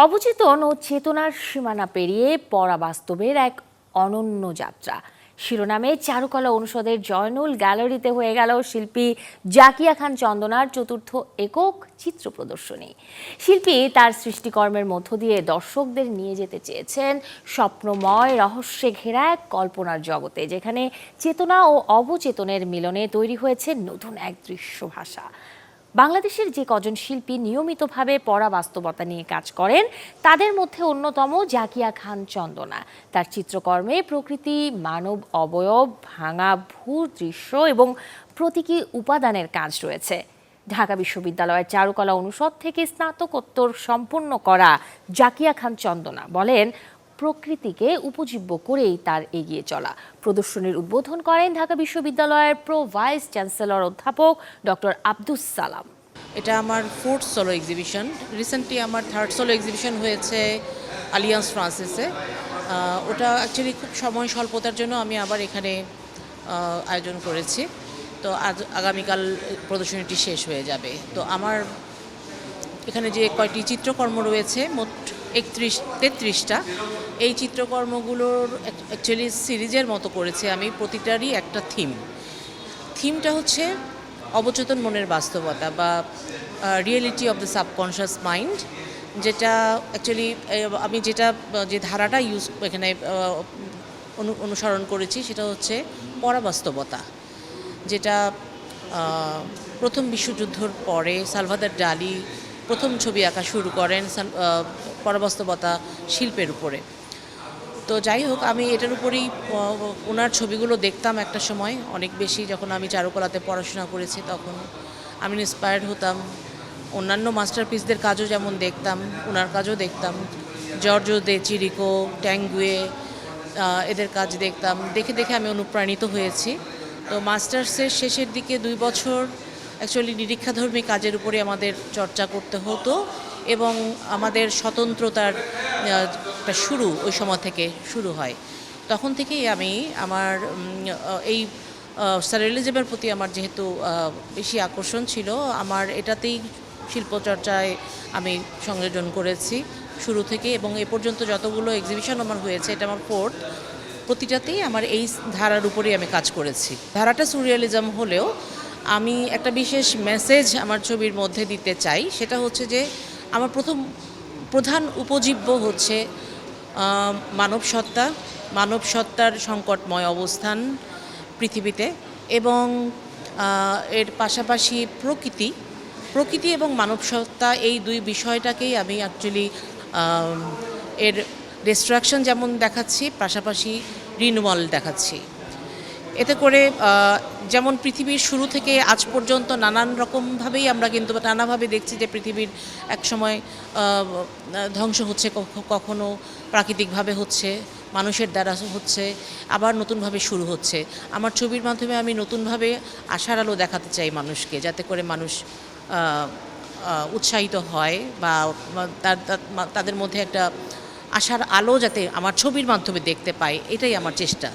অবচেতন ও চেতনার সীমানা পেরিয়ে পরাবাস্তবের এক অনন্য যাত্রা শিরোনামে চারুকলা অনুষদের জয়নুল গ্যালারিতে হয়ে গেল শিল্পী জাকিয়া খান চন্দনার চতুর্থ একক চিত্র প্রদর্শনী। শিল্পী তার সৃষ্টিকর্মের মধ্য দিয়ে দর্শকদের নিয়ে যেতে চেয়েছেন স্বপ্নময় রহস্যে ঘেরা এক কল্পনার জগতে, যেখানে চেতনা ও অবচেতনের মিলনে তৈরি হয়েছে নতুন এক দৃশ্য ভাষা। বাংলাদেশের যে কজন শিল্পী নিয়মিতভাবে পরাবাস্তবতা নিয়ে কাজ করেন তাদের মধ্যে অন্যতম জাকিয়া খান চন্দনা। তার চিত্রকর্মে প্রকৃতি, মানব অবয়ব, ভাঙা ভূদৃশ্য এবং প্রতীকী উপাদানের কাজ রয়েছে। ঢাকা বিশ্ববিদ্যালয়ের চারুকলা অনুষদ থেকে স্নাতকোত্তর সম্পন্ন করা জাকিয়া খান চন্দনা বলেন, প্রকৃতিকে উপজীব্য করেই তার এগিয়ে চলা। প্রদর্শনীর উদ্বোধন করেন ঢাকা বিশ্ববিদ্যালয়ের প্রো ভাইস চ্যান্সেলর অধ্যাপক ডক্টর আব্দুস সালাম। এটা আমার 4th সোলো এক্সিবিশন। রিসেন্টলি আমার 3rd সোলো এক্সিবিশন হয়েছে আলিয়ান্স ফ্রান্সিসে। ওটা অ্যাকচুয়ালি খুব সময় স্বল্পতার জন্য আমি আবার এখানে আয়োজন করেছি। তো আগামীকাল প্রদর্শনীটি শেষ হয়ে যাবে। তো আমার এখানে যে কয়টি চিত্রকর্ম রয়েছে, মোট 33টা, এই চিত্রকর্মগুলোর অ্যাকচুয়ালি সিরিজের মতো করেছি আমি। প্রতিটারই একটা থিমটা হচ্ছে অবচেতন মনের বাস্তবতা বা reality of the subconscious mind, যেটা অ্যাকচুয়ালি আমি যে ধারাটা এখানে অনুসরণ করেছি সেটা হচ্ছে পরাবাস্তবতা, যেটা প্রথম বিশ্বযুদ্ধের পরে সালভাদর ডালি প্রথম ছবি আঁকা শুরু করেন পরাবাস্তবতা শিল্পের উপরে। তো যাই হোক, আমি এটার উপরেই ওনার ছবিগুলো দেখতাম একটা সময় অনেক বেশি। যখন আমি চারুকলাতে পড়াশোনা করেছি তখন আমি ইন্সপায়ার্ড হতাম। অন্যান্য মাস্টারপিসদের কাজও যেমন দেখতাম, ওনার কাজও দেখতাম। জর্জো দে চিরিকো, ট্যাঙ্গুয়ে, এদের কাজ দেখতাম। দেখে দেখে আমি অনুপ্রাণিত হয়েছি। তো মাস্টার্সের শেষের দিকে 2 বছর অ্যাকচুয়ালি নিরীক্ষাধর্মী কাজের উপরে আমাদের চর্চা করতে হতো এবং আমাদের স্বতন্ত্রতার শুরু ওই সময় থেকে শুরু হয়। তখন থেকেই আমি আমার এই সাররিয়ালিজমের প্রতি আমার যেহেতু বেশি আকর্ষণ ছিল, আমার এটাতেই শিল্পচর্চায় আমি সংযোজন করেছি শুরু থেকে, এবং এ পর্যন্ত যতগুলো এক্সিবিশন আমার হয়েছে, এটা আমার 4th, প্রতিটাতেই আমার এই ধারার উপরেই আমি কাজ করেছি। ধারাটা সুরিয়ালিজম হলেও আমি একটা বিশেষ মেসেজ আমার ছবির মধ্যে দিতে চাই। সেটা হচ্ছে যে আমার প্রধান উপজীব্য হচ্ছে মানব সত্তার সংকটময় অবস্থান পৃথিবীতে, এবং এর পাশাপাশি প্রকৃতি এবং মানব সত্তা, এই 2 বিষয়টাকেই আমি অ্যাকচুয়ালি এর ডিস্ট্রাকশন যেমন দেখাচ্ছি, পাশাপাশি রিনিউয়াল দেখাচ্ছি। এতে করে যেমন পৃথিবীর শুরু থেকে আজ পর্যন্ত নানান রকমভাবেই আমরা কিন্তু নানাভাবে দেখছি যে পৃথিবীর এক সময় ধ্বংস হচ্ছে, কখনো প্রাকৃতিকভাবে হচ্ছে, মানুষের দ্বারা হচ্ছে, আবার নতুনভাবে শুরু হচ্ছে। আমার ছবির মাধ্যমে আমি নতুনভাবে আশার আলো দেখাতে চাই মানুষকে, যাতে করে মানুষ উৎসাহিত হয় বা তাদের মধ্যে একটা আশার আলো যাতে আমার ছবির মাধ্যমে দেখতে পায়, এটাই আমার চেষ্টা।